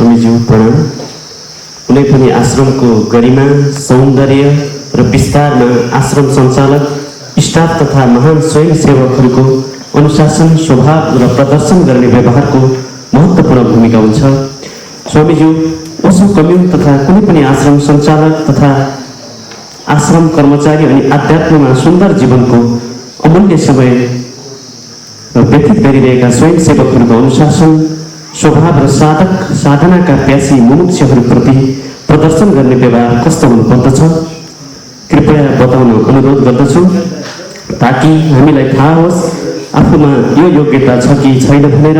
स्वामीज्यू प्रणाम। कुनै पनि आश्रमको गरिमा, सौन्दर्य र विस्तारमा आश्रम सञ्चालक, स्टाफ तथा महान स्वयंसेवकहरूको अनुशासन, स्वभाव र प्रदर्शन गर्ने व्यवहारको महत्त्वपूर्ण भूमिका हुन्छ। स्वामीज्यू ओशो कम्युन तथा कुनै पनि आश्रम सञ्चालक तथा आश्रम कर्मचारी अनि आध्यात्ममा सुन्दर जीवनको अमूल्य समय व्यतीत गरिरहेका स्वयंसेवकहरूको अनुशासन, स्वभाव र साधनाका प्यासी मुमुक्षहरूप्रति प्रदर्शन गर्ने व्यवहार कस्तो हुनुपर्दछ कृपया बताउन अनुरोध गर्दछु, ताकि हामीलाई थाहा होस् आफूमा यो योग्यता छ कि छैन भनेर,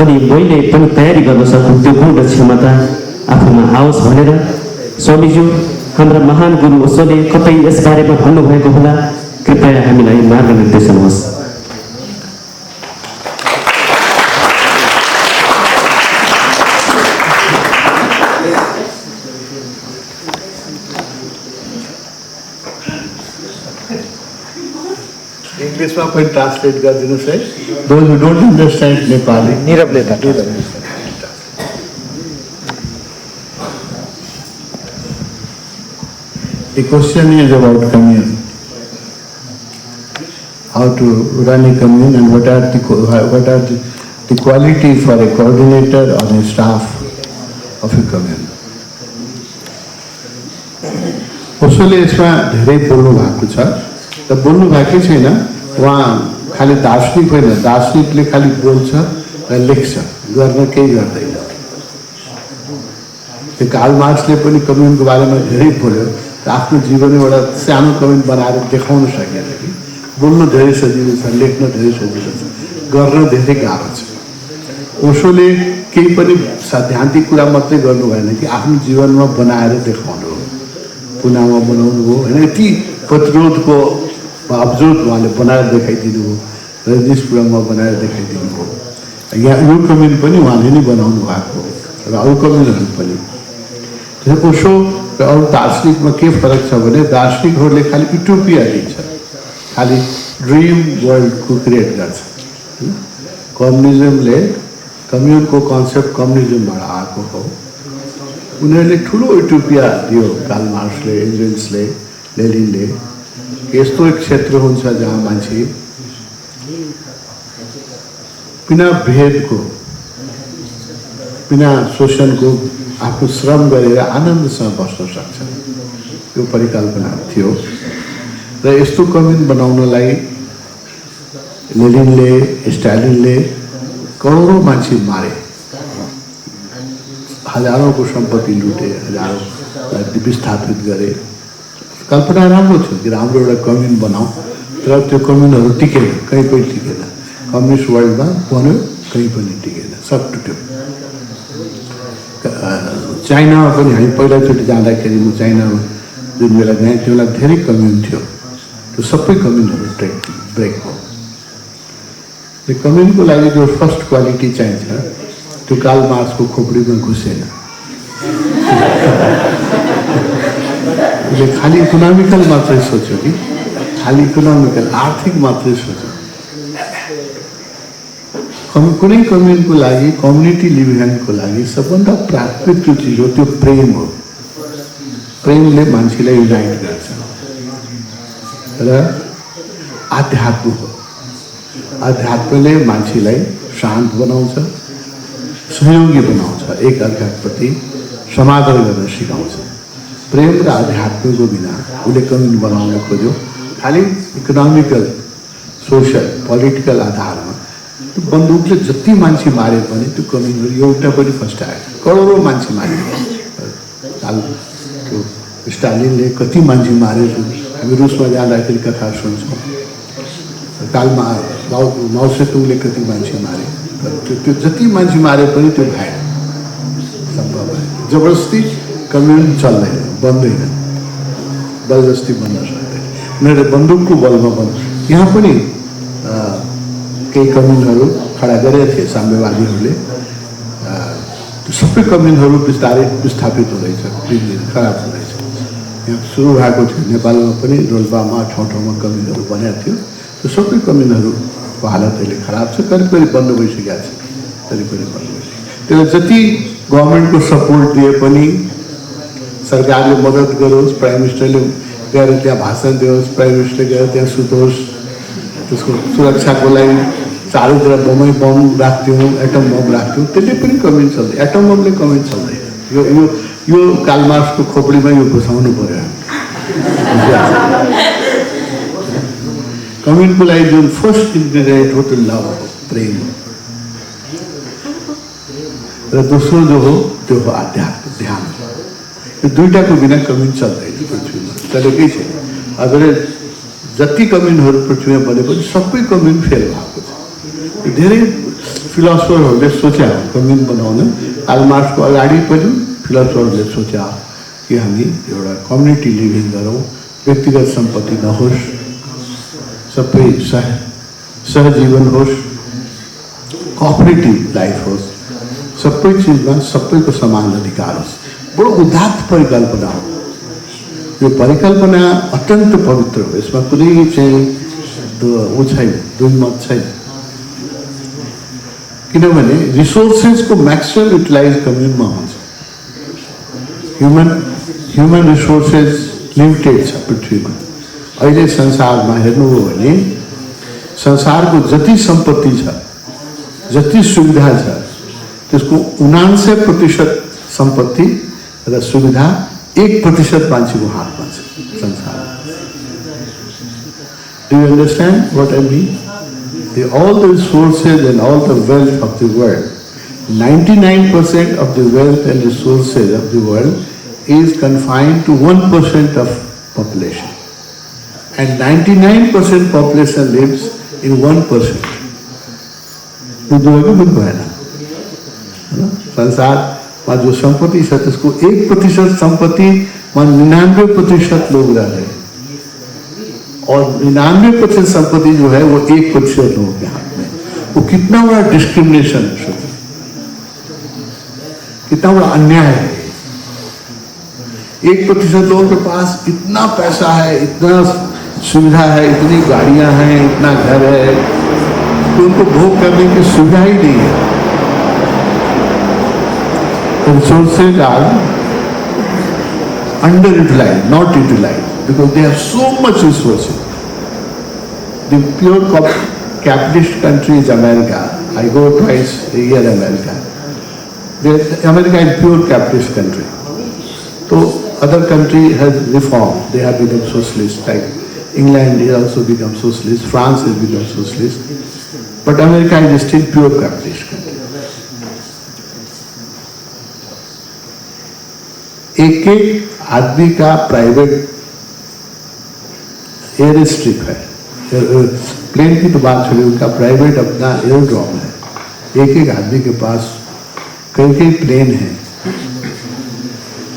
अनि मैले पनि तयारी गर्न सकूँ त्यो गुण र क्षमता आफूमा आओस् भनेर। स्वामीज्यू, हाम्रा महान गुरु ओशोले कतै यसबारेमा भन्नुभएको होला, कृपया हामीलाई मार्गनिर्देशन होस्। English में कोई translate कर देना सही। Those who don't understand Nepali, Nirav लेता। The question is about commune. How to run a commune and what are the quality for a coordinator or a staff of a commune. ओशोले यसमा धेरै बोल्नु भएको छ। त बोल्नु भएकै छैन, उहाँ खाली दार्शनिक होइन, दार्शनिकले खाली बोल्छ र लेख्छ, गर्न केही गर्दैन। त्यो कार्ल मार्क्सले पनि कम्युनको बारेमा धेरै बोल्यो, आफ्नो जीवनमा एउटा सानो कम्युन बनाएर देखाउन सकेन कि बोल्नु धेरै सजिलो छ, लेख्न धेरै सजिलो छ, गर्न धेरै गाह्रो छ। ओशोले केही पनि सैद्धान्तिक कुरा मात्रै गर्नु भएन कि आफ्नो जीवनमा बनाएर देखाउनु हो। पुनामा बनाउनु हो होइन, यति प्रतिरोधको बावजुद उहाँले बनाएर देखाइदिनु हो, रजनीशपुरमा बनाएर देखाइदिनु हो। यहाँ यो कम्युन पनि उहाँले नै बनाउनु भएको हो र अरू कम्युनहरू पनि। ओशो र अरू दार्शनिकमा के फरक छ भने दार्शनिकहरूले खालि युटोपिया दिन्छ, खालि ड्रिम वर्ल्डको क्रिएट गर्छ। कम्युनिजमले कम्युनको कन्सेप्ट कम्युनिजमबाट आएको हो। उनीहरूले ठुलो युटोपिया दियो, कार्ल मार्क्सले, एन्जल्सले, लेनिनले। यस्तो एक क्षेत्र हुन्छ जहाँ मान्छे बिना भेदको, बिना शोषणको आफ्नो श्रम गरेर आनन्दसँग बस्न सक्छ। यो परिकल्पना थियो र यस्तो कम्युन बनाउनलाई लेनिनले, स्टालिनले करोडौँ मान्छे मारे, हजारौँको सम्पत्ति लुटे, हजारौँ विस्थापित गरे। कल्पना राम्रो थियो कि राम्रो एउटा कम्युन बनाऊ, तर त्यो कम्युनहरू टिकेन, कहीँ पनि टिकेन। कम्युनिस्ट वर्ल्डमा बन्यो, कहीँ पनि टिकेन, सब टुट्यो। चाइनामा पनि हामी पहिलोचोटि जाँदाखेरि म चाइनामा जुन बेला गएँ त्यो बेला धेरै कम्युन थियो, त्यो सबै कम्युनहरू ब्रेक हो। त्यो कम्युनको लागि जो फर्स्ट क्वालिटी चाहिन्छ त्यो कार्ल मार्क्सको खोपडीमा घुसेन। उसले खालि इकोनोमिकल मात्रै सोच्यो कि खालि इकोनोमिकल आर्थिक मात्रै सोच्यो। कुनै कम्युनको लागि, कम्युनिटी लिभिङको लागि सबभन्दा प्राकृतिक चिज हो त्यो प्रेम हो। प्रेमले मान्छेलाई युनाइट गर्छ र आध्यात्म हो। आध्यात्मले मान्छेलाई शान्त बनाउँछ, सहयोगी बनाउँछ, एक अर्काप्रति समादर गर्न सिकाउँछ। प्रेम र आध्यात्मको बिना उसले कम्युन बनाउन खोज्यो खालि इकोनोमिकल, सोसल, पोलिटिकल आधारमा। त्यो बन्दुकले जति मान्छे मारे पनि त्यो कम्युनहरू एउटा पनि फस्टाएन, करोडौँ मान्छे मारे। त्यो स्टालिनले कति मान्छे मारे, हामी रुसमा जाँदाखेरि कथा सुन्छौँ। कालमा माओसेतुङले कति मान्छे मारे, त्यो जति मान्छे मारे पनि त्यो भएन, सम्भव भएन। जबरजस्ती कम्युन चल्दैन, बन्दैन, बलजस्ती बन्न सक्दैन। उनीहरूले बन्दुकको बलमा बन्द। यहाँ पनि केही कम्युनहरू खडा गरेका थिए साम्यवादीहरूले। त्यो सबै कम्युनहरू बिस्तारै विस्थापित हुँदैछ, खराब हुँदैछ। यहाँ सुरु भएको थियो नेपालमा पनि, रोल्पामा ठाउँ ठाउँमा कम्युनहरू बनेको थियो। त्यो सबै कम्युनहरूको हालत अहिले खराब छ, करिब करिब बन्द भइसकेको छ, करिब करिब बन्द भइसक्यो। त्यसलाई जति गभर्मेन्टको सपोर्ट दिए पनि सरकारले मद्दत गरोस्, प्राइम मिनिस्टरले गएर त्यहाँ भाषण दियोस्, प्राइम मिनिस्टरले गएर त्यहाँ सुतोस्, त्यसको सुरक्षाको लागि चारैतिर बम राख्थ्यौँ, एटम बम राख्थ्यौँ, त्यसले पनि कमेन्ट चल्दैन, एटम बमले कमेन्ट चल्दैन। यो यो यो कार्ल मार्क्सको खोपडीमा यो घुसाउनु पर्यो। कमेन्टको लागि जुन फर्स्ट इन्ग्रेडिएन्ट हो त्यो लभ हो, प्रेम हो, र दोस्रो जो हो त्यो हो आध्यात्म, ध्यान। यो दुईटाको बिना कमेन्ट चल्दैन पृथ्वीमा, चलेकै छैन। अगर जति कमेन्टहरू पृथ्वीमा बने पनि सबै कमेन्ट फेल भएको छ। धेरै फिलोसफरहरूले सोचे कमेन्ट बनाउन, कार्ल मार्क्सको अगाडि पनि फिलोसफरहरूले सोचे कि हामी एउटा कम्युनिटी लिभिङ गरौँ, व्यक्तिगत सम्पत्ति नहोस्, सबै सहजीवन होस्, कोअपरेटिभ लाइफ होस्, सबै चिजमा सबैको समान अधिकार होस्। बडो उदात्त परिकल्पना हो यो। परिकल्पना अत्यन्त पवित्र हो, यसमा कुनै चाहिँ ऊ छैन, दुईमत छैन। किनभने रिसोर्सेसको म्याक्सिमम युटिलाइज कम्युनमा हुन्छ। ह्युमन रिसोर्सेस लिमिटेड छ पृथ्वीमा। अहिले संसारमा हेर्नुभयो भने संसारको जति सम्पत्ति छ, जति सुविधा छ, त्यसको 99% सम्पत्ति र सुविधा 1% मान्छेको हातमा छ संसारमा। Do you understand what I mean? All the resources and all the wealth of the world, 99% of the wealth and resources of the world is confined to 1% of population. And 99% population lives in 1%. तो दोनों को भएन, संसारमा जो संपत्ति छ त्यसको 1% सम्पत्तिमा 99% लोग रह रहे, और 99% संपत्ति जो है वो 1% लोगों के हाथ में। वो कितना बड़ा डिस्क्रिमिनेशन है, कितना बड़ा अन्याय है। 1% लोगों के पास इतना पैसा है, इतना सुविधा है, इतनी गाड़ियां हैं, इतना घर है, तो उनको भोग करने की सुविधा ही नहीं है। Resources are underutilized, not utilized, because they have so much resources. The pure capitalist country is America. I go twice a year America. America is pure capitalist country. So other country has reformed. They have become socialist. Like England has also become socialist. France has become socialist. But America is still pure capitalist country. एक आदमी का private air strip है, plane की तो बात छोड़ी, उनका private अपना एयरड्रॉम है। एक आदमी के पास कई प्लेन हैं,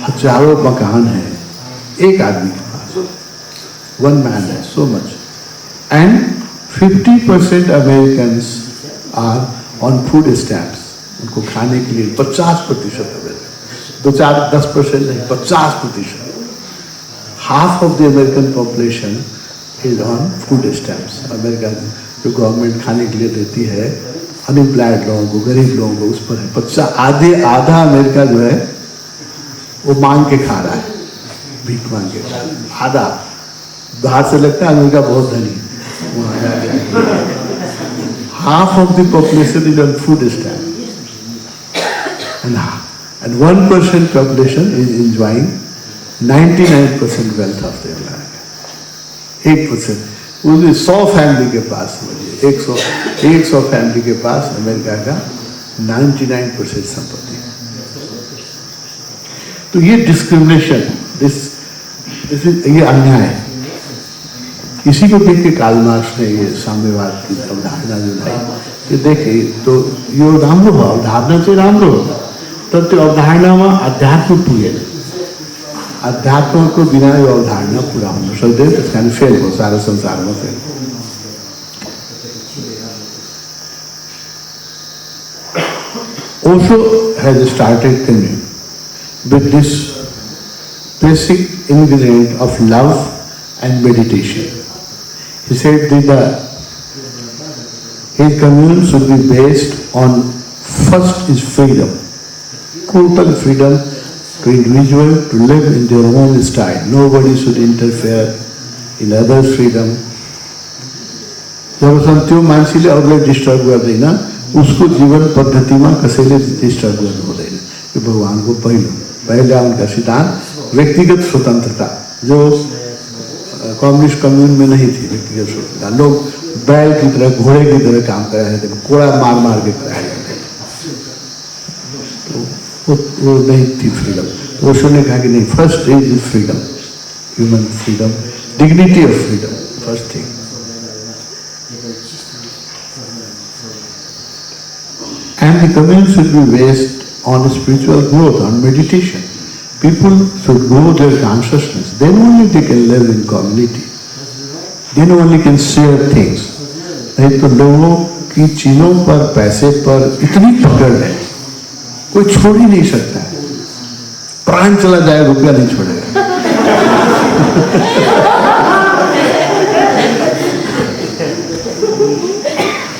हजारों मकान हैं, एक आदमी के पास, वन मैन है, so much. And 50% American are on food stamps, उनको खाने के लिए 50% अमेरिकन, 2-4-10% नहीं, 50%। Half of the American population is on food stamps. America जो गवर्नमेंट खाने के लिए देती है अनएम्प्लॉयड लोगों को, गरीब लोगों को, उस पर है 50। आधा अमेरिका जो है वो मांग के खा रहा है, भीख मांग के खा रहा है। आधा बाहर से लगता है अमेरिका बहुत धनी, half of the population is on food stamp, and 1% population is enjoying 99% wealth of the America. 1%, वो 100 फैमिली के पास, 100 फैमिली के पास अमेरिका का 99% संपत्ति। तो ये डिस्क्रिमिनेशन, ये अन्याय है। इसी को देख के कार्ल मार्क्स ने ये साम्यवाद की अवधारणा जो लाई, ये देखे तो यो राम्रो हो, अवधारणा चाहिँ राम्रो हो, तर त्यो अवधारणामा अध्यात्म पुगेन। अध्यात्मको बिना यो अवधारणा पुरा हुन सक्दैन, त्यस कारण फेल हो, सारा संसारमा fail. Osho has started coming with this basic ingredient of love and meditation. He said that his commune should be based on, first is freedom. total freedom to individual to live in their own style. Nobody should interfere in others' freedom. जबसम्म त्यो मान्छेले अरूलाई disturb गर्दैन उसको जीवन पद्धतिमा कसैले disturb गर्नु हुँदैन। यो भगवानको पहिला उनका सिद्धांत व्यक्तिगत स्वतंत्रता जो कम्युनिस्ट कम्युन में नहीं थी। व्यक्तिगत स्वतंत्रता लोग बैल की तरह घोड़े की तरह काम कर रहे थे, कोड़ा मार मार के कराया जाते तो वो नहीं थी फ्रीडम। तो ओशो ने कहा कि नहीं, first is freedom, human freedom, dignity of freedom, first thing. And the community should be based on spiritual growth, on meditation. People should grow their consciousness. Then only they can live in community. Then only can share things. नहीं तो लोगों की चीजों पर, पैसे पर इतनी पकड़ है, कोई छोड़ ही नहीं सकता है। प्राण चला जाए रुपया नहीं छोड़ेगा।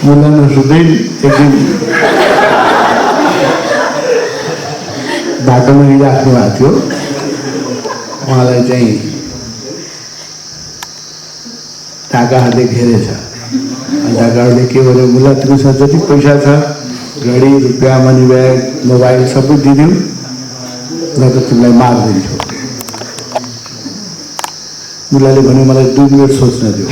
मौलाना सुदैन एक दिन बाटोमा हिँडिराख्नु भएको थियो। उहाँलाई चाहिँ डाकाहरूले घेरेछ। डाकाहरूले के भन्यो, मुला तिमीसँग जति पैसा छ, घडी, रुपियाँ, मनी ब्याग, मोबाइल सबै दिदिउँ, न त तिमीलाई मारिदिन्छु। मुलाले भन्यो मलाई 2 मिनट सोच्न दियो।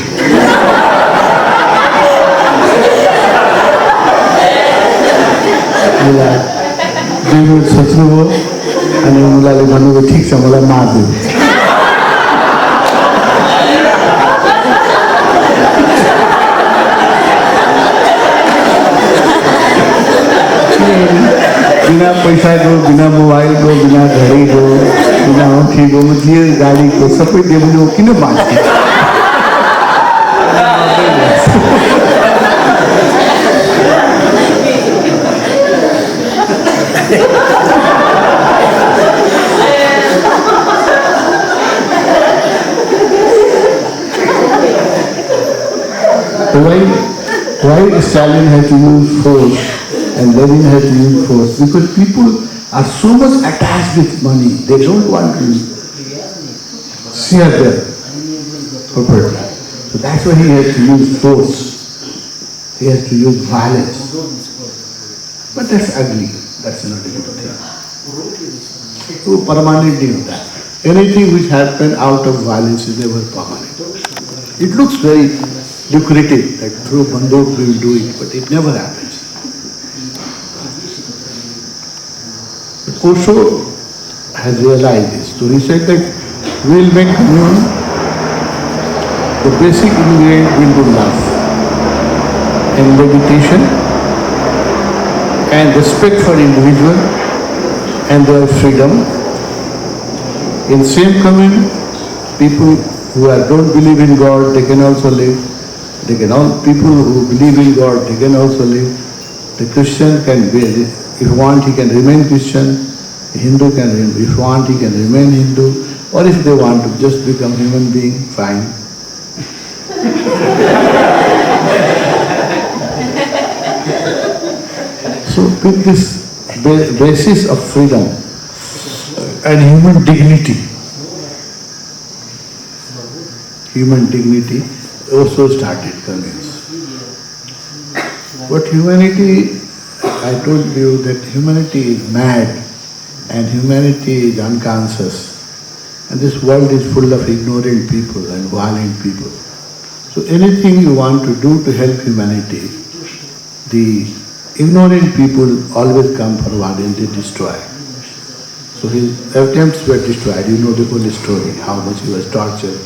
मुला 2 मिनट सोच्नुभयो अनि मुलाले भन्नुभयो ठिक छ मलाई मारिदिनु। बिना पैसाको, बिना मोबाइलको, बिना घडीको, बिना औँठीको, जे गाडीको सबै दियो भने वो किन बाँच्ने? Why Stalin had to use force and Lenin had to use force? Because people are so much attached with money, they don't want to share their property. So that's why he has to use force. He has to use violence. But that's ugly. That's not a good thing. So permanent नहीं होता है. Anything which happens out of violence is never permanent. It looks very lucrative, like through bandok we will do it, but it never happens. But Osho has realized this. So he said that we will make commune the basic ingredient will be love and meditation and respect for individual and their freedom. In same commune, people who don't believe in God, they can also live. People who believe in God, they can also live. The Christian can be, if you want, he can remain Christian. The Hindu can, if you want, he can remain Hindu. Or if they want to just become human being, fine. So with this basis of freedom and human dignity also started coming. But humanity, I told you that humanity is mad and humanity is unconscious. And this world is full of ignorant people and violent people. So anything you want to do to help humanity, the ignorant people always come forward and they destroy. So his attempts were destroyed. You know the whole story, how much he was tortured.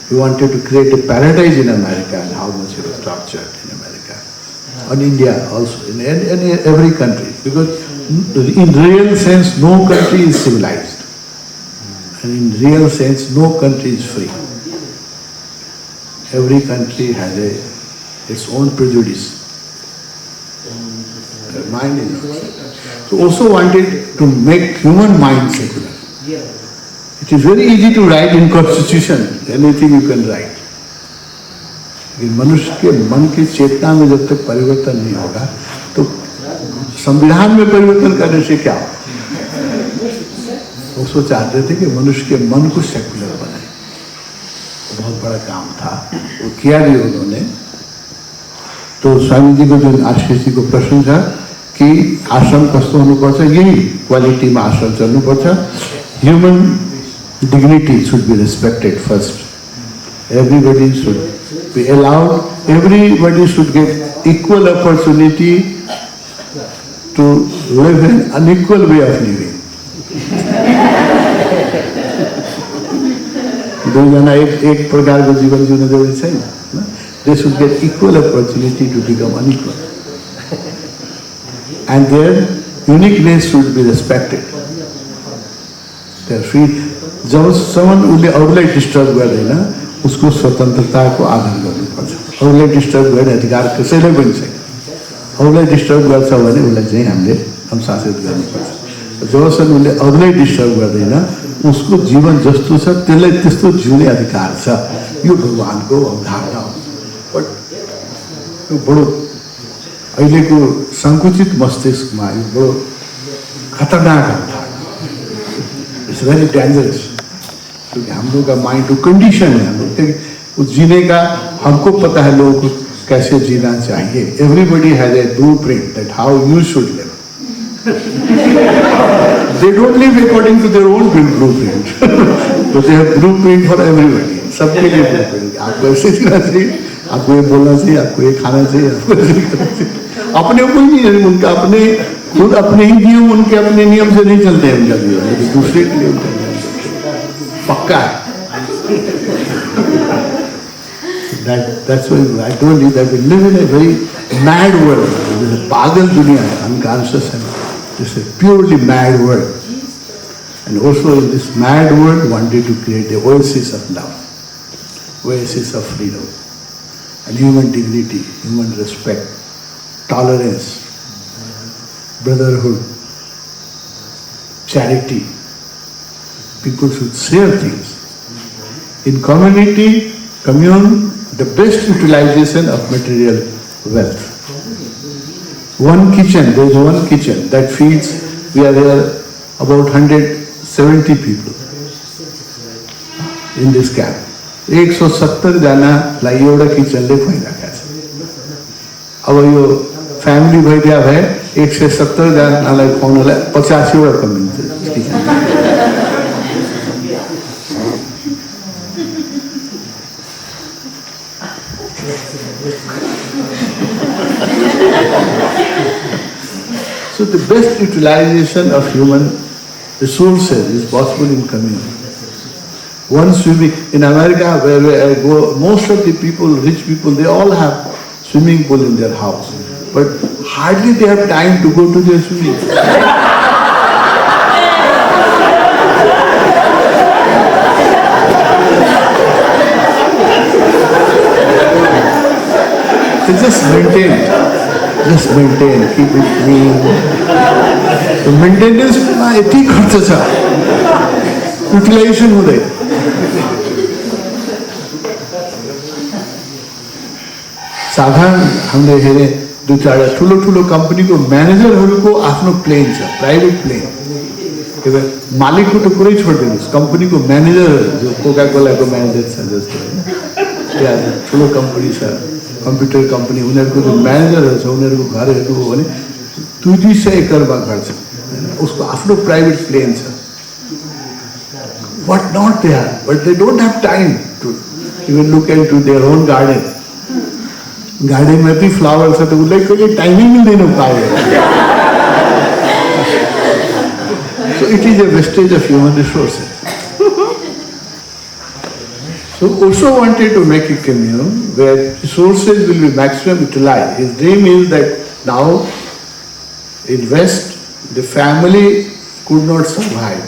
He wanted to create a paradise in America and how much he was tortured in America. And India also, in every country. Because in real sense, no country is civilized. And in real sense, no country is free. Every country has its own prejudice. Their mind is not. So also wanted to make human mind secular. It is very easy to write in constitution, anything you can write. लेकिन मनुष्य के मन की चेतना में जब तक परिवर्तन नहीं होगा तो संविधान में परिवर्तन करने से क्या होगा? उसको चाहते थे कि मनुष्य के मन को सेक्युलर बनाए। बहुत बड़ा काम था, वो किया भी उन्होंने। तो स्वामी जी को जो आशीष जी को प्रश्न था कि आश्रम कस्तो हुनुपर्छ, यही क्वालिटीमा आश्रम चल्नुपर्छ। Human dignity should be respected first, everybody should be allowed, everybody should get equal opportunity to live an unequal way of living. दुईजना एक प्रकारको जीवन जिउन जरुरी छैन। They should get equal opportunity to become unequal. And their uniqueness should be respected. Their free, जबसम्म उसले अरूलाई डिस्टर्ब गर्दैन उसको स्वतन्त्रताको आदर गर्नुपर्छ। अरूलाई डिस्टर्ब गर्ने अधिकार कसैलाई पनि छैन। अरूलाई डिस्टर्ब गर्छ भने उसलाई चाहिँ हामीले अनुशासित गर्नुपर्छ। जबसम्म उसले अरूलाई डिस्टर्ब गर्दैन उसको जीवन जस्तो छ त्यसलाई त्यस्तो जिउने अधिकार छ। यो भगवानको अवधारणा हो। बट यो बडो अहिलेको सङ्कुचित मस्तिष्कमा यो बडो खतरनाक अवधारणा, इट्स भेरी डेन्जरस। क्योंकि हम लोग का माइंड टू कंडीशन है, हम लोग जीने का हमको पता है लोगों को कैसे जीना चाहिए। Everybody has a blueprint that how you should live. They don't live according to their own blueprint, तो they have blueprint for everybody, सबके लिए ब्लूप्रिंट। आपको ऐसे जीना चाहिए, आपको ये बोलना चाहिए, आपको ये खाना चाहिए, आपको ऐसे करना चाहिए। अपने कोई नहीं है, उनका अपने खुद अपने ही नियम, उनके अपने नियम से नहीं चलते हैं उनका जीवन, दूसरे के लिए उनका पक्का है। That's why I told you that we live in a very mad world. This is पागल दुनिया है, unconscious है। This is a purely mad world. And also in this mad world, wanted to create a oasis of love, oasis of freedom, and human dignity, human respect, tolerance, brotherhood, charity. People should share things. In community, commune, the best utilization of material wealth. One kitchen, there is one kitchen that feeds, we are there about 170 people in this camp. 170 जनालाई एउटा किचनले खुवाइरहेका छ। अब यो family भइदिया भए 170 जनालाई खुवाउनलाई 85 वटा community kitchen. So the best utilization of human resources is possible in community. Once in America, where I go, most of the people, rich people, they all have swimming pool in their house, but hardly they have time to go to their swimming pool. They just maintain, keep it clean. So maintenance मा यति खर्च छ, utilisation हुँदैन। साधारण हामीले हेरे दुई चारवटा ठुलो कम्पनीको म्यानेजरहरूको आफ्नो प्लेन छ, प्राइभेट प्लेन। मालिकको त कुरै छोडिदिनुहोस्, कम्पनीको म्यानेजर जो कोका कोलाको म्यानेजर छ जस्तो होइन, त्यहाँ ठुलो कम्पनी छ, कम्प्युटर कम्पनी, उनीहरूको जो म्यानेजरहरू छ उनीहरूको घरहरू हो भने 200 एकरमा घर छ, उसको आफ्नो प्राइभेट प्लेन छ। What not they have, but they don't have time to even look into their own garden. Garden में भी फ्लावर छ त उसलाई कहिले टाइमै मिल्दैन पाए। So it is a wastage of human resources. So Osho wanted to make a commune where resources will be maximum utilized. His dream is that now in West the family could not survive.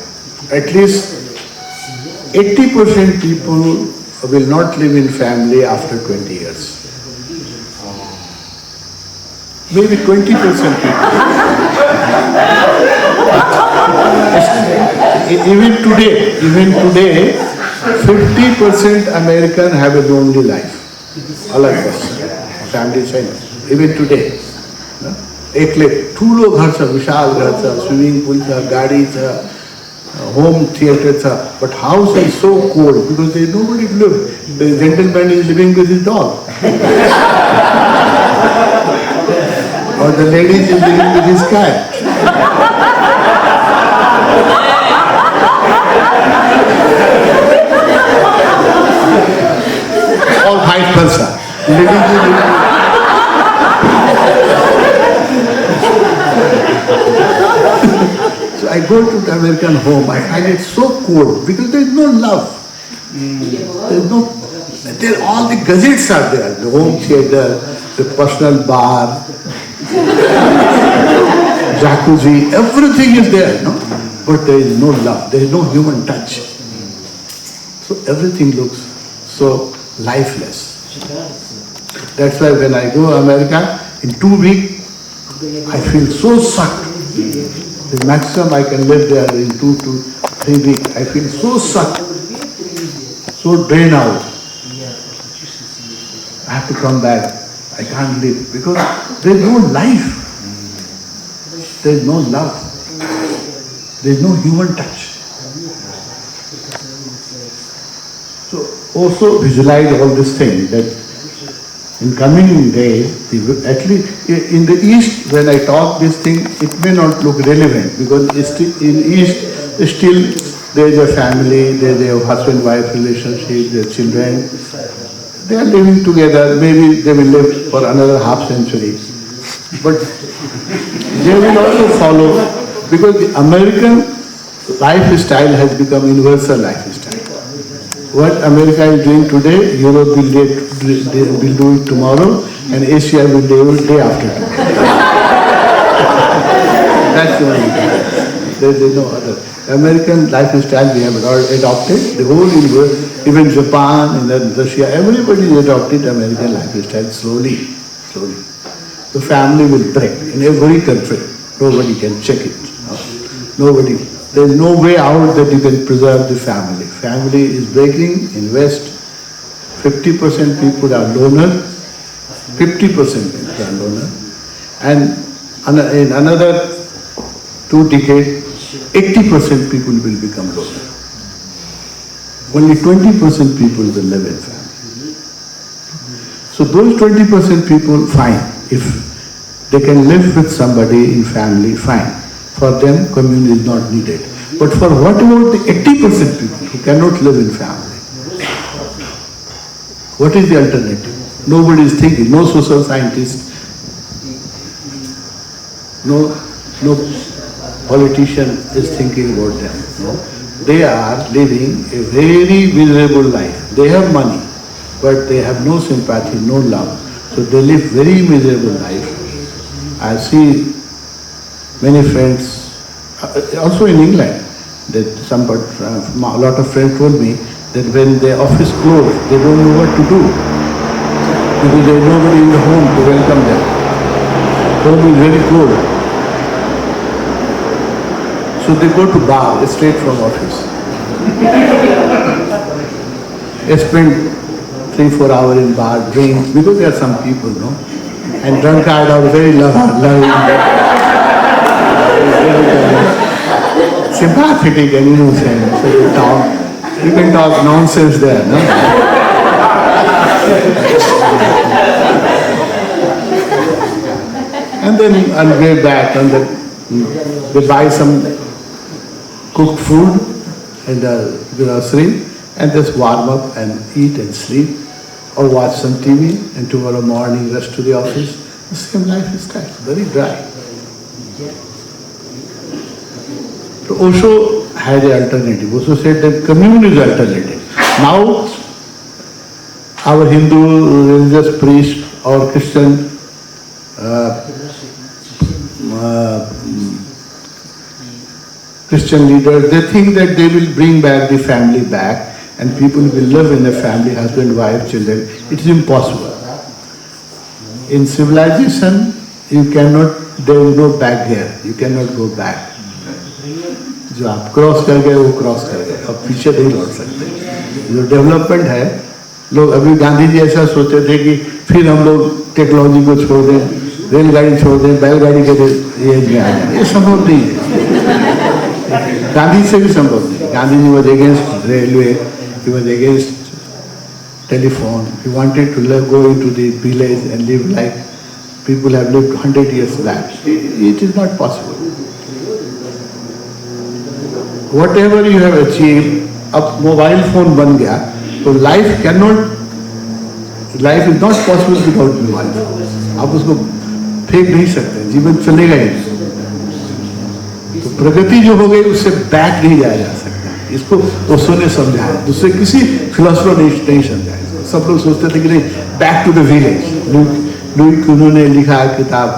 At least 80% people will not live in family after 20 years. Maybe 20% people. Even today, 50% American have a lonely life. अलग बस family छैन. Even today, एक्लै ठुलो घर छ, विशाल घर छ, swimming pool छ, गाडी छ, home theatre, but house is so cold because there is nobody to live. The gentleman is living with his dog. Or the lady is living with his cat. Or vice versa. So I go to the American home, I find it so cold because there is no love. There all the gadgets are there, the home theater, the personal bar, jacuzzi, everything is there, no? But there is no love, there is no human touch. So everything looks so lifeless. That's why when I go to America, in 2 weeks, I feel so sucked. The maximum I can live there in 2 to 3 weeks. I feel so sucked, so drained out. I have to come back. I can't live because there is no life. There is no love. There is no human touch. So also visualize all these things that in coming days, at least in the East, when I talk this thing, it may not look relevant because in East, still there is a family, there is a husband-wife relationship, there are children. They are living together, maybe they will live for another half century. But they will also follow, because the American lifestyle has become universal lifestyle. What America is doing today, Europe will do it tomorrow, and Asia will do it day after tomorrow. That's the only thing. There is no other. American lifestyle we have adopted, the whole universe, even Japan and then Russia, everybody has adopted American lifestyle slowly. The family will break in every country. Nobody can check it. Nobody. There is no way out that you can preserve the family. Family is breaking in West. 50% people are loners. 50% people are loners. And in another 2 decades, 80% people will become loners. Only 20% people will live in family. So those 20% people, fine. If they can live with somebody in family, fine. For them, commune is not needed. But for what about the 80% people who cannot live in family? What is the alternative? Nobody is thinking, no social scientist, no politician is thinking about them. No? They are living a very miserable life. They have money, but they have no sympathy, no love. So they live very miserable life. I see many friends, also in England, that a lot of friends told me that when their office closed, they don't know what to do because there is nobody in the home to welcome them. Home is very cold. So they go to bar straight from office. They spend 3-4 hours in bar, drink, because there are some people, no? And drunkard are very loving. Sympathetic and innocent. So you can talk nonsense there, no? And then on the way back, they buy some cooked food in the grocery and just warm up and eat and sleep or watch some TV and tomorrow morning rush to the office. The same lifestyle, very dry. So Osho had an alternative. Osho said that commune is alternative. Now, our Hindu religious priest or Christian Christian leaders, they think that they will bring back the family back and people will live in a family, husband, wife, children. It is impossible. In civilization, you cannot, there is no back there. You cannot go back. जो आप cross कर गए वो cross कर गए, अब पीछे नहीं लौट सकते. जो डेवलपमेंट है, लोग अभी गांधी जी ऐसा सोचते थे कि फिर हम लोग टेक्नोलॉजी को छोड़ दें, रेलगाड़ी छोड़ दें, बैलगाड़ी के एज में आ जाए. ये संभव नहीं है. गांधी से भी संभव नहीं. Gandhi ji was against railway, he was against telephone. He wanted to go into the village and live like people have lived 100 years back. It is not possible. Whatever you have achieved, अब मोबाइल फोन बन गया तो life is not possible without mobile phone. आप उसको फेंक नहीं सकते, जीवन चलेगा ही नहीं. तो प्रगति जो हो गई उससे बैक नहीं जाया जा सकता. इसको ओशो ने समझाया, दूसरे किसी फिलोसफर ने नहीं समझाया. सब लोग सोचते थे कि नहीं, बैक टू द विलेज. लुई कुनो ने लिखा किताब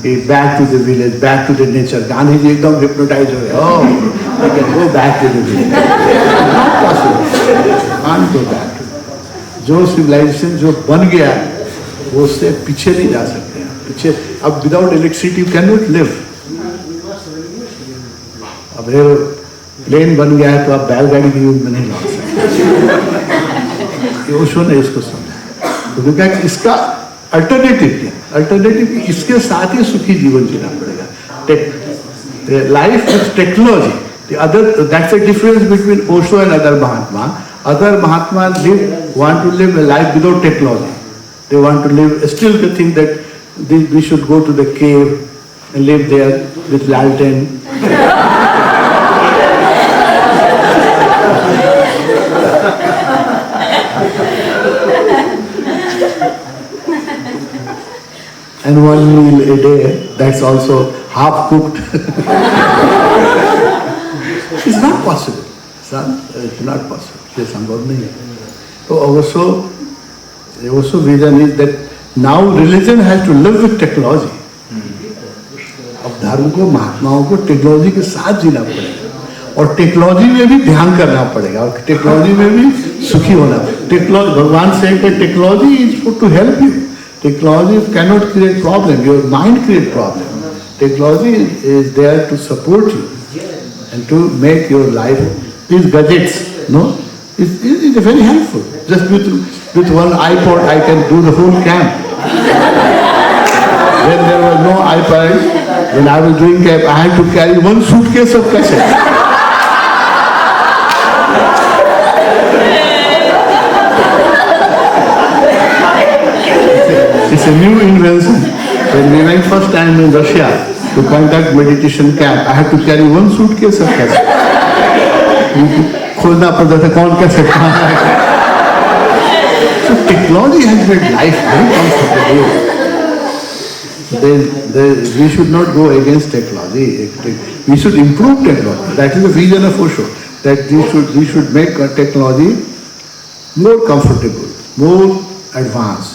back to the village, back to the nature. Gandhi ji एकदम हिप्नोटाइज हो गए, go back to the village. Not possible, can't go back. जो सिविलाइजेशन जो बन गया वो उससे पीछे नहीं जा सकते. पीछे अब without electricity you can not live. अब प्लेन बन गया है तो आप बैलगाड़ी के युग में नहीं लौट सकते. ओशो ने इसको समझा. तो क्या इसका अल्टरनेटिव क्या? अल्टरनेटिव इसके साथ ही सुखी जीवन जीना पड़ेगा. Life with technology, the other, that's the difference between Osho and other Mahatma. Other Mahatma want to live a life without technology. They want to live, still they think that we should go to the cave and live there with lantern. And one meal a day, that's also half cooked. It's not possible. It's not possible. ये संभव नहीं है. तो also vision is that now religion has to live with technology. अब धर्म को, महात्माओं को टेक्नोलॉजी के साथ जीना पड़ेगा और टेक्नोलॉजी में भी ध्यान करना पड़ेगा और टेक्नोलॉजी में भी सुखी होना. टेक्नोलॉजी, भगवान से technology is for to help you. Technology cannot create problem. Your mind create problem. Technology is there to support you and to make your life. These gadgets, no, it's very helpful. Just with one iPod, I can do the whole camp. When there was no iPod, when I was doing camp, I had to carry one suitcase of cassettes. It's a new invention. When we went first time in Russia to conduct meditation camp, I had to carry one suitcase of cassette. खोलना पड़ता था कौन कैसे कहाँ. So technology has made life very comfortable. We should not go against technology. We should improve technology. That is the vision of Osho. That we should make technology more comfortable, more advanced.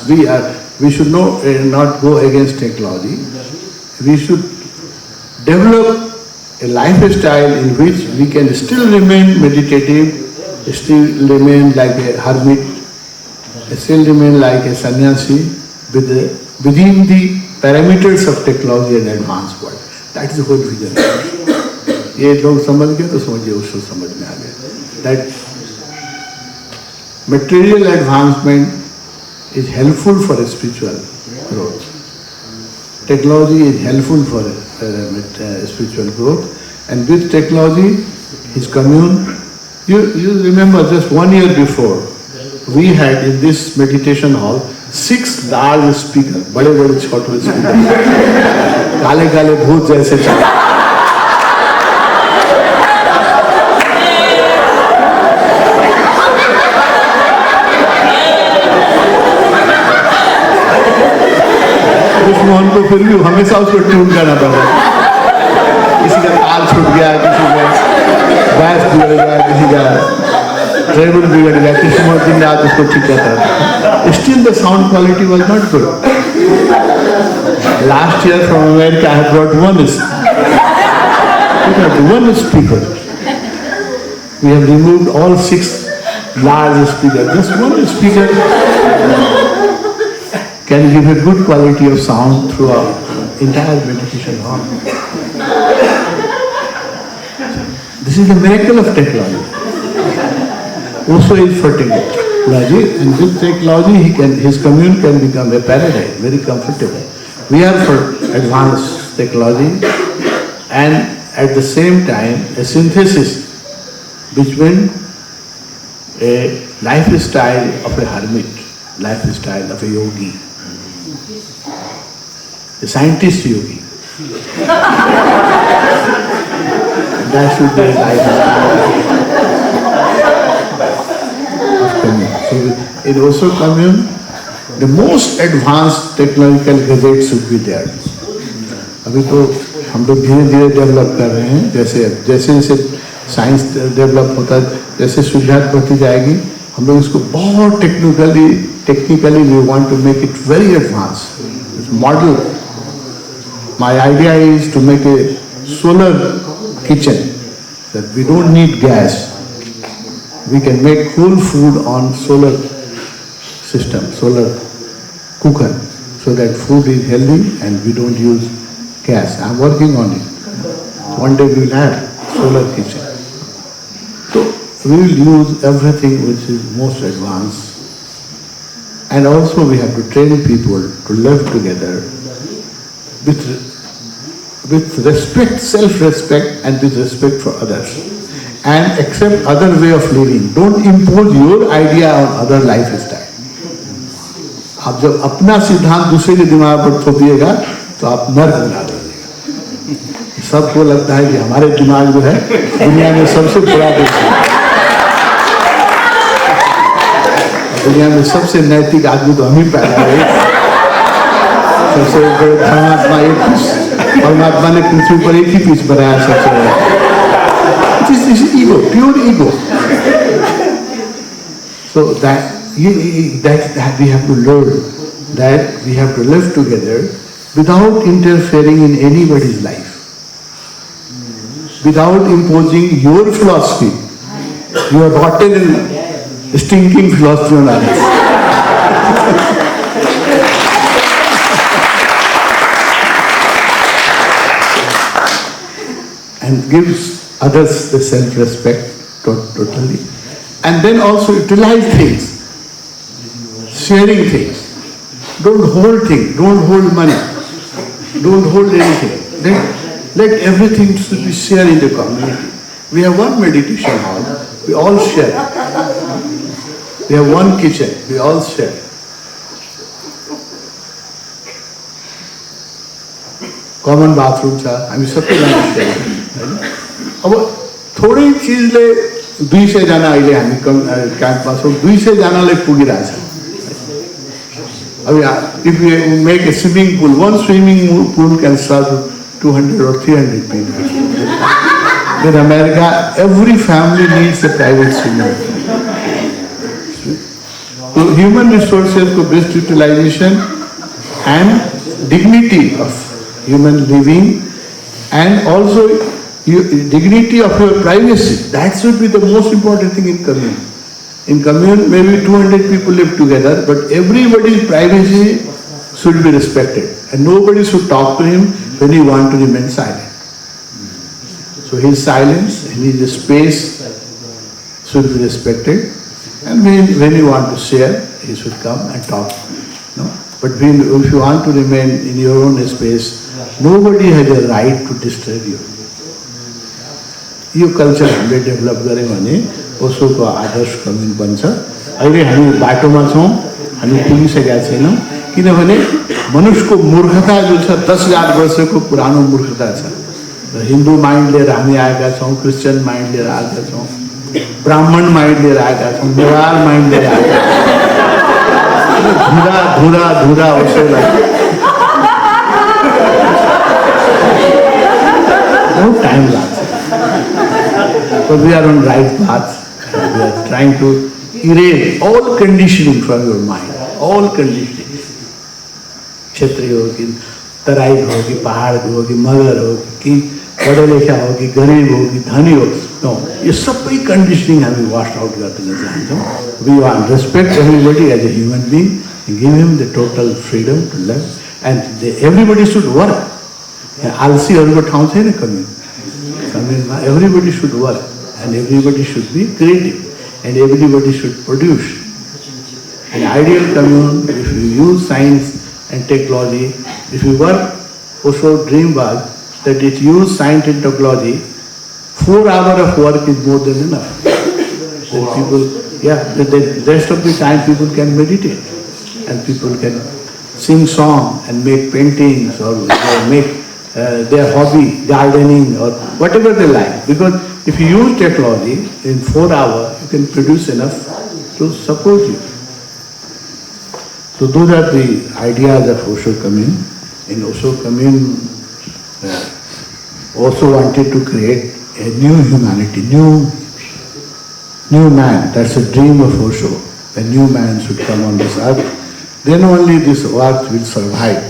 We should not go against technology. We should develop a lifestyle in which we can still remain meditative, still remain like a hermit, still remain like a sannyasi within the parameters of technology and advanced world. That is the whole vision. ये लोग समझ गए तो समझिए उसको समझ में आ गया. That material advancement is helpful for a spiritual growth. Technology is helpful for spiritual growth, and with technology, his commune. You remember just 1 year before, we had in this meditation hall 6 large speakers, बड़े-बड़े छोटे speakers, काले-काले भूत जैसे चल. मोहन को फिर भी हमेशा उसको ट्यून करना पड़ा. किसी का ताल छूट गया, किसी का बैस बिगड़ गया, किसी का ट्रेबल बिगड़ गया, किसी मोहन दिन रात उसको ठीक करता था. Still the sound quality was not good. Last year from America I had brought one speaker. We have removed all 6 large speakers. Just one speaker can give a good quality of sound throughout entire meditation hall. This is the miracle of technology. Also is for technology, and with technology his commune can become a paradise, very comfortable. We are for advanced technology, and at the same time a synthesis between a lifestyle of a hermit, lifestyle of a yogi, a scientist yogi. That should be a lifestyle of commune. So in Osho commune, the most advanced technological gadgets should be there. अभी तो हम लोग धीरे धीरे develop कर रहे हैं, जैसे जैसे जैसे साइंस डेवलप होता है, जैसे सुविधाएं बढ़ती जाएगी, हम लोग इसको बहुत technically we want to make it very advance model. My idea is to make a solar kitchen that we don't need gas. We can make whole food on solar system, solar cooker, so that food is healthy and we don't use gas. I'm working on it. One day we will have solar kitchen. So we will use everything which is most advanced. And also we have to train people to live together with respect, self-respect, and with respect for others. And accept other way of living. Don't impose your idea on other lifestyle. आप जब अपना सिद्धांत दूसरे के दिमाग पर थोपिएगा तो आप नर्क बना देंगे. सबको लगता है कि हमारे दिमाग जो है दुनिया में सबसे बड़ा देश है, दुनिया में सबसे नैतिक आदमी तो हम ही पैदा हुए. सबसे बड़े धर्मात्मा एक पीस, परमात्मा ने पृथ्वी पर एक ही पीस बनाया सबसे बड़ा. This is ego, pure ego. So that we have to learn that we have to live together without interfering in anybody's life, without imposing your philosophy, your rotten and stinking philosophy on others. And gives others the self-respect totally. And then also utilize things, sharing things. Don't hold things, don't hold money, don't hold anything. Let everything be shared in the community. We have one meditation hall, we all share. We have one kitchen, we all share. Common bathroom छ, हामी सबैजना share. अब थोरै चिजले 200 जना अहिले हामी क्याम्पमा छौँ, 200 जनाले पुगिरहेछ. अब if we make a swimming pool, one swimming pool can serve 200 or 300 people. In America, every family needs a private swimming pool. So human resources को best utilization and dignity of human living, and also dignity of your privacy. That should be the most important thing in commune. In commune, maybe 200 people live together, but everybody's privacy should be respected, and nobody should talk to him when he wants to remain silent. So his silence and his space should be respected, and when you want to share, he should come and talk. No? But if you want to remain in your own space, nobody has a right to disturb you. Yo culture हामीले develop गऱ्यौँ भने ओशोको आदर्श commune बन्छ. अहिले हामी बाटोमा छौँ, हामी पुगिसकेका छैनौँ, किनभने मनुष्यको मूर्खता जो छ 10,000 वर्षको पुरानो मूर्खता छ. र हिन्दू माइन्ड लिएर हामी आएका छौँ, क्रिस्चियन माइन्ड लिएर आएका छौँ, ब्राह्मण माइन्ड लिएर आएका छौँ, नेवार माइन्ड लिएर आएका छौँ. धुरा ओशोलाई बहुत टाइम लाग्छ. But we are on right path. We are trying to erase all conditioning from your mind. All conditioning. क्षेत्रीय हो कि तराई हो कि पहाड़ हो कि मगर हो कि पढ़े लिखा हो कि गरीब हो कि धनी हो, no, ये सबै conditioning हामी wash out गर्न चाहन्छौँ. We want respect everybody as a human being and give him the total freedom to live, and everybody should work. आलसीहरूको ठाउँ छैन commune. कम्युनमा everybody should work, and everybody should be creative, and everybody should produce. An ideal commune, if you use science and technology, if you work, Osho dream was that it use science and technology, 4 hours of work is more than enough. Then people, the rest of the time people can meditate and people can sing song and make paintings or make their hobby, gardening or whatever they like. Because if you use technology, in 4 hours you can produce enough to support you. So those are the ideas of Osho Commune. In Osho Commune also wanted to create a new humanity, new man. That's a dream of Osho. A new man should come on this earth. Then only this earth will survive.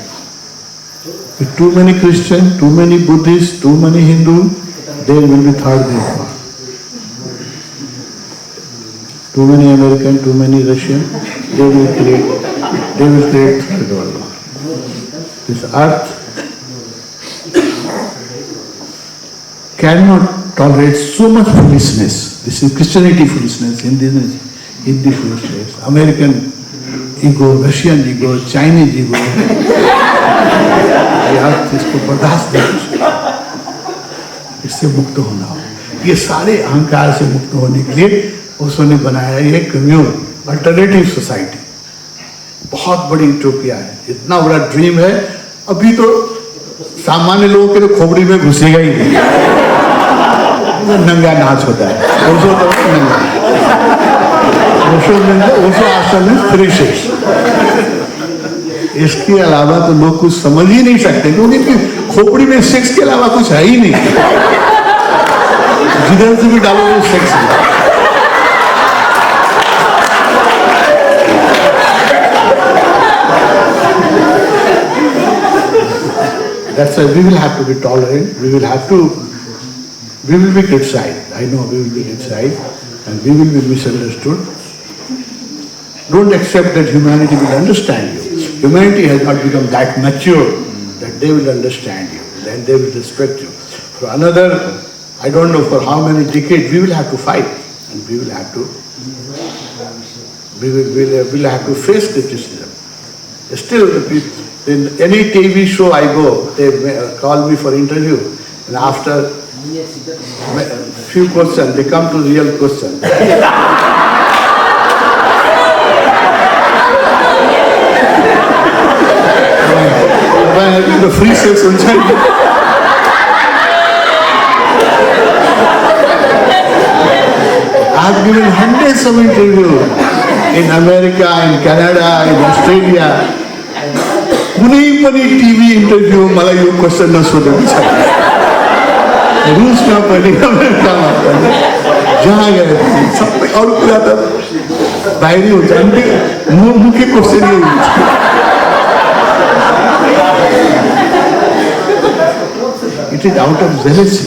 With too many Christians, too many Buddhists, too many Hindus, there will be third world war. Too many Americans, too many Russians, they will create third world war. This earth cannot tolerate so much foolishness. This is Christianity foolishness, Hindi foolishness, American ego, Russian ego, Chinese ego. ये अर्थ इसको बर्दाश्त नहीं कर सकता। इससे मुक्त होना हो। ये सारे अहंकार से मुक्त होने के लिए ओशो ने बनाया ये कम्यून, अल्टरनेटिव सोसाइटी। बहुत बड़ी यूटोपिया है, इतना बड़ा ड्रीम है। अभी तो सामान्य लोगों के तो खोपड़ी में घुसेगा ही नहीं। नंगा नाच होता है, ओशो तो नंगा, ओशो आश्रम में फ्री सेक्स। इसके अलावा तो लोग कुछ समझ ही नहीं सकते क्योंकि खोपड़ी में सेक्स के अलावा कुछ है ही नहीं। जिधर से भी डालो वो सेक्स है। That's why we will have to be tolerant. We will be criticized. I know we will be criticized and we will be misunderstood. Don't accept that humanity will understand you. Humanity has not become that mature that they will understand you, then they will respect you. For another, I don't know for how many decades, we will have to fight and we will have to face criticism. Still, in any TV show I go, they call me for interview and after a few questions, they come to real questions. The free sex on China. I have given hundreds of interviews in America, in Canada, in Australia. कुनै पनि TV interview मलाई यो question नसोधेको छ। रुसमा पनि अमेरिकामा पनि जहाँ गए पनि सबै अरू कुरा त बाहिरी हुन्छ अनि मुख्य क्वेसन यही हुन्छ। It is out of jealousy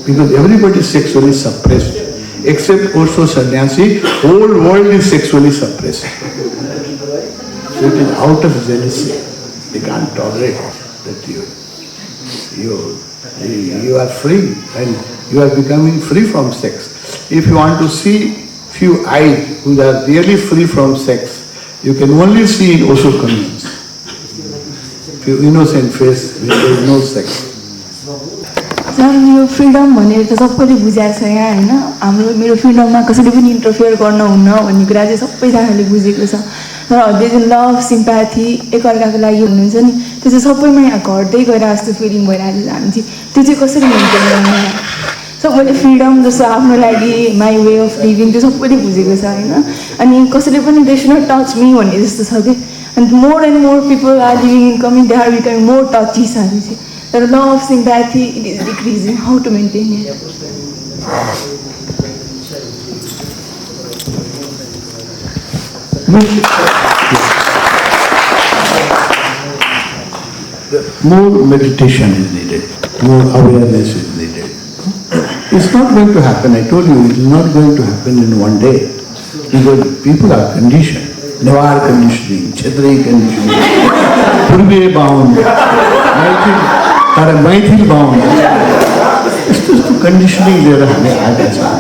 because everybody is sexually suppressed except Osho sannyasi. Whole world is sexually suppressed. So it is out of jealousy. They can't tolerate that you are free and you are becoming free from sex. If you want to see few eyes who are really free from sex, you can only see in Osho communes. Few innocent face where there is no sex. Sir yo freedom भनेर त सबैले बुझाएको छ यहाँ होइन। मेरो फ्रिडममा कसैले पनि इन्टरफियर गर्नुहुन्न भन्ने कुरा चाहिँ सबैजनाले बुझेको छ। तर त्यो जुन लभ सिम्प्याथी एकअर्काको लागि हुनुहुन्छ नि त्यो चाहिँ सबैमा यहाँ घट्दै गएर जस्तो फिलिङ भइरहेको छ। हामी चाहिँ त्यो चाहिँ कसरी मेन्टेन गर्नु, सबैले फ्रिडम जस्तो आफ्नो लागि माई वे अफ लिभिङ त्यो सबैले बुझेको छ होइन। अनि कसैले पनि they should nut touch me भन्ने जस्तो छ कि and more people are living in coming they are becoming more touchy छ हामी चाहिँ। तर love, sympathy, it is decreasing. How to maintain it? More meditation is needed, more awareness is needed. It's not going to happen, I told you, it is not going to happen in one day. Because people are conditioned. Newar conditioning, Kshatriya conditioning, Purve bound, Maithil बाहुन यस्तो यस्तो conditioning लिएर हामी आएका छौँ।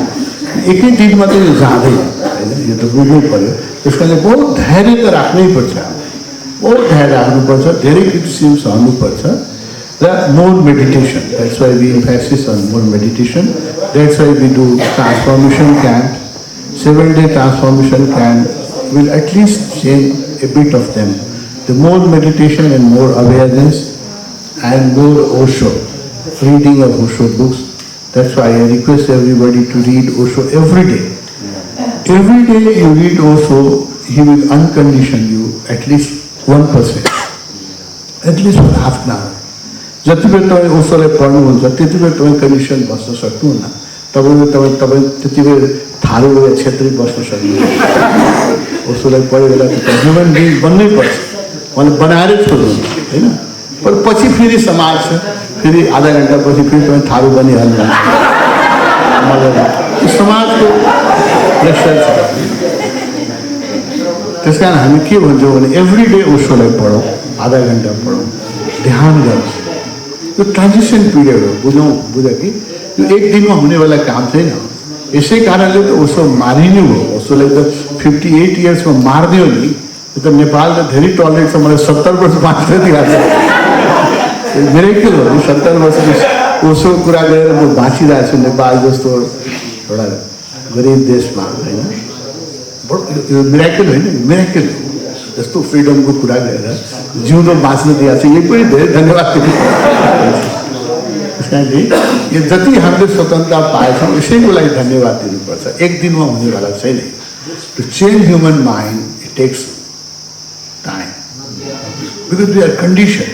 एकै दिनमा त यो जाँदैन होइन, यो त बुझ्नै पऱ्यो। त्यस कारणले बहुत धैर्य त राख्नै पर्छ, बहुत धैर्य राख्नुपर्छ, धेरै criticism सहनुपर्छ। more meditation. That's why we emphasis on more meditation. That's why we do transformation camp. 7-day transformation camp will at least change a bit of them. The more meditation and more awareness and more Osho, reading of Osho books. That's why I request everybody to read Osho every day. Every day you read Osho, he will uncondition you at least 1%. At least for half an hour. जति बेला तपाईँ ओशोलाई पढ्नुहुन्छ त्यति बेला तपाईँ condition बस्न सक्नुहुन्न तपाईँ त्यति बेला थारू या छेत्री बस्न सक्नुहुन्छ ओशोलाई पढ्यो बेला ह्युमन बिङ बन्नै पर्छ उहाँले बनाएरै छोड्नुहुन्छ होइन पर पछि फेरि समाज छ फेरि आधा घन्टा पछि फेरि तपाईँ थारू बनिहाल्नु समाजको प्रेसर छ त्यस कारण हामी के भन्छौँ भने एभ्री डे ओशोलाई पढौँ आधा घन्टा पढौँ ध्यान गरौँ यो ट्रान्जिसन पिरियड हो बुझ्यो कि यो एक दिनमा हुनेवाला काम छैन यसै कारणले त ओशो मारिनु हो ओशोलाई त 58 इयर्समा मारिदियो नि यो त नेपाल त धेरै टलरेट छ मलाई 70 वर्ष बाँच्दै दिएको छ मिरेकल हो नि 70 वर्षको ओशोको कुरा गरेर म बाँचिरहेको छु नेपाल जस्तो एउटा गरिब देशमा होइन यो मिरेकल होइन मिरेकल हो जस्तो फ्रिडमको कुरा गरेर जिउँदो बाँच्न दिएको छ यही पनि धेरै धन्यवाद दिनु त्यस कारणले यो जति हामीले स्वतन्त्रता पाएछौँ यसैको लागि धन्यवाद दिनुपर्छ एक दिनमा हुनेवाला छैन to change human mind it takes time because we are condition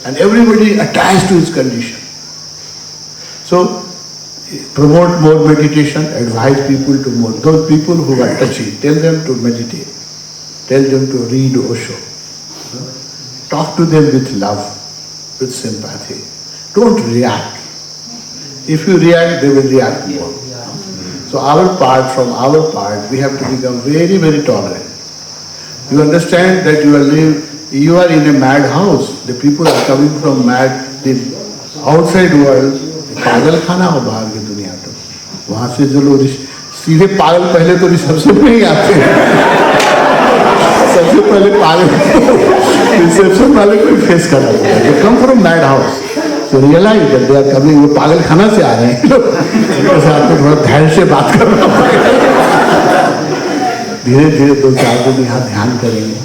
and everybody attach to is condition so promote more meditation, advise people to more. Those people who are touchy, tell them to meditate. Tell them to read Osho. Talk to them with love, with sympathy. Don't react. If you react, they will react more. So from our part, we have to become very, very tolerant. You understand that you are in a mad house. The people are coming from the outside world. पागल खाना हो बाहर की दुनिया तो वहां से जो लोग सीधे पागल पहले तो रिसेप्शन में ही आते हैं सबसे पहले पागल रिसेप्शन वाले को फेस करना पड़ता है कम फ्रॉम मैड हाउस तो realize that they are coming वो पागल खाना से आ रहे हैं उनके साथ तो थोड़ा धैर्य से बात करना पड़ेगा धीरे धीरे 2-4 दिन यहाँ ध्यान करेंगे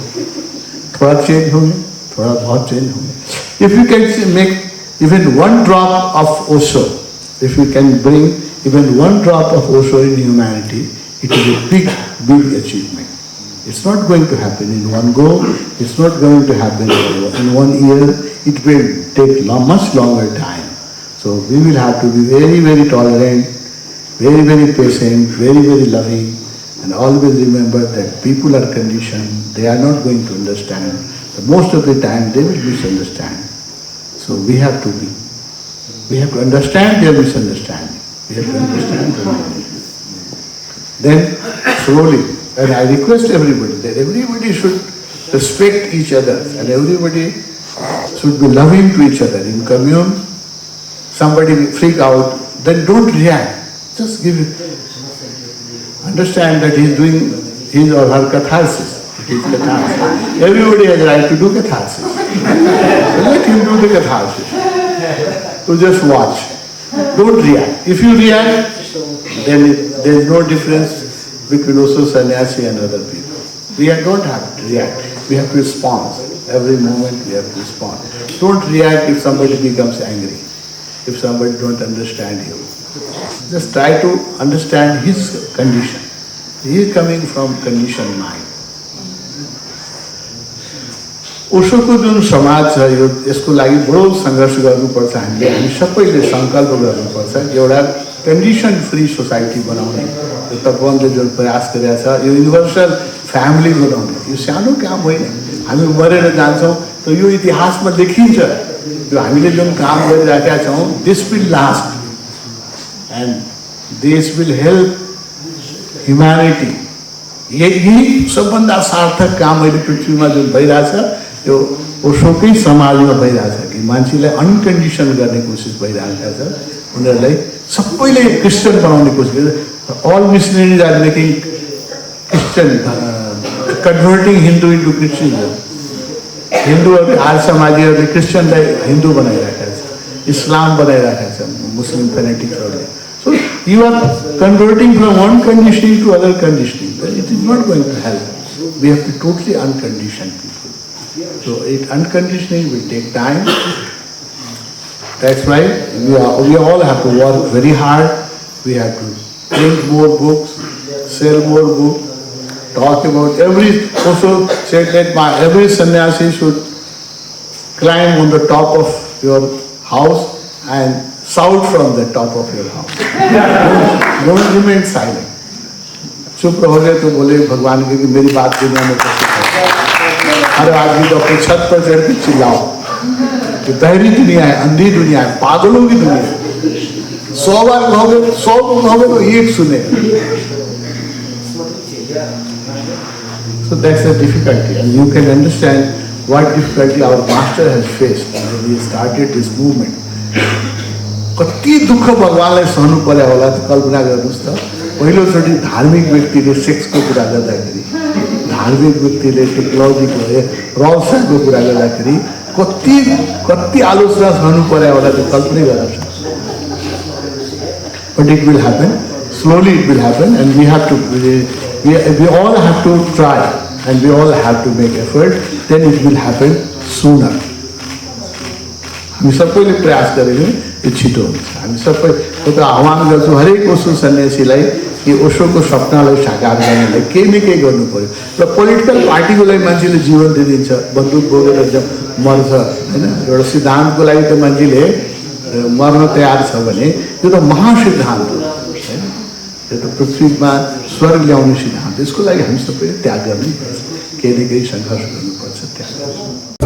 थोड़ा चेंज होंगे थोड़ा बहुत चेंज होंगे if you can make even one drop of Osho, if we can bring even one drop of Osho in humanity, it is a big, big achievement. It's not going to happen in one go, it's not going to happen in 1 year, it will take much longer time. So we will have to be very, very tolerant, very, very patient, very, very loving, and always remember that people are conditioned, they are not going to understand. But most of the time they will misunderstand. So we have to understand their misunderstanding. We have to understand them. Then slowly, and I request everybody that everybody should respect each other and everybody should be loving to each other. In commune, somebody freak out, then don't react. Just give it. Understand that he is doing his or her catharsis. It is catharsis. Everybody has right to do catharsis. Let him do the catharsis. So just watch. Don't react. If you react, then there is no difference between Osho Sannyasi and other people. We don't have to react. We have to respond. Every moment we have to respond. Don't react if somebody becomes angry. If somebody don't understand you. Just try to understand his condition. He is coming from conditioned mind. ओशोको जुन समाज छ यसको लागि बडो सङ्घर्ष गर्नुपर्छ हामी सबैले सङ्कल्प गर्नुपर्छ एउटा कन्डिसन फ्री सोसाइटी बनाउने यो तत्त्वले जुन प्रयास गरेका छ यो युनिभर्सल फ्यामिली बनाउने यो सानो काम होइन हामी मरेर जान्छौँ त यो इतिहासमा लेखिन्छ यो हामीले जुन काम गरिरहेका छौँ this will last and this will help humanity यही सबभन्दा सार्थक काम अहिले पृथ्वीमा जुन भइरहेछ यो ओशोकै समाजमा भइरहेछ कि मान्छेलाई अनकन्डिसन गर्ने कोसिस भइरहेको छ उनीहरूलाई सबैले क्रिस्चियन बनाउने कोसिस all missionaries are making Christian converting Hindu into Christianism हिन्दूहरूले आर्य समाजीहरूले क्रिस्चियनलाई हिन्दू बनाइरहेका छ इस्लाम बनाइरहेका छ मुस्लिम फेनेटिक्सहरूले. So you are converting from one conditioning to other conditioning. It is not going to help. We have to totally uncondition people. So unconditioning will take time. That's why we all have to work very hard. We have to print more books, sell more books, talk about also said that every sannyasi should climb on the top of your house and shout from the top of your house. Don't remain silent. चुप रहोगे तो बोले भगवान के कि मेरी बात दुनिया में कैसे करें. हर आदमी तो अपने छत पर चढ़ के चिल्लाओ. ये बहरी दुनिया है, अंधी दुनिया है, पागलों की दुनिया है. 100 बार कहोगे, 100 को कहोगे तो एक सुनेगा. So that's the difficulty, and you can understand what difficulty our master has faced when he started this movement. कति दुःख भगवानलाई सहनु पर्यो होला त कल्पना गर्नुहोस् त. पहिलोचोटि धार्मिक व्यक्तिले सेक्सको कुरा गर्दाखेरि, धार्मिक व्यक्तिले टेक्नोलोजीको रहस्यको कुरा गर्दाखेरि कति आलोचना सहनु पर्यो होला त कल्पना गर्न सक्छ. But it will happen. Slowly it will happen, and we have to. We all have to try, and we all have to make effort. Then it will happen sooner. हामी सबैले प्रयास गरेको यो छिटो हुन्छ. हामी सबै त आह्वान गर्छौँ हरेक ओसो सन्यासीलाई कि ओसोको सपनालाई साकार गर्नलाई केही न केही गर्नु पर्यो. र पोलिटिकल पार्टीको लागि मान्छेले जीवन दिइदिन्छ, बन्दुक बोकेर जब मर्छ होइन. एउटा सिद्धान्तको लागि त मान्छेले मर्न तयार छ भने यो त महासिद्धान्त हो होइन. यो त पृथ्वीमा स्वर्ग ल्याउने सिद्धान्त. यसको लागि हामी सबैले त्याग गर्नै पर्छ, केही न केही सङ्घर्ष गर्नुपर्छ, त्याग गर्नुपर्छ.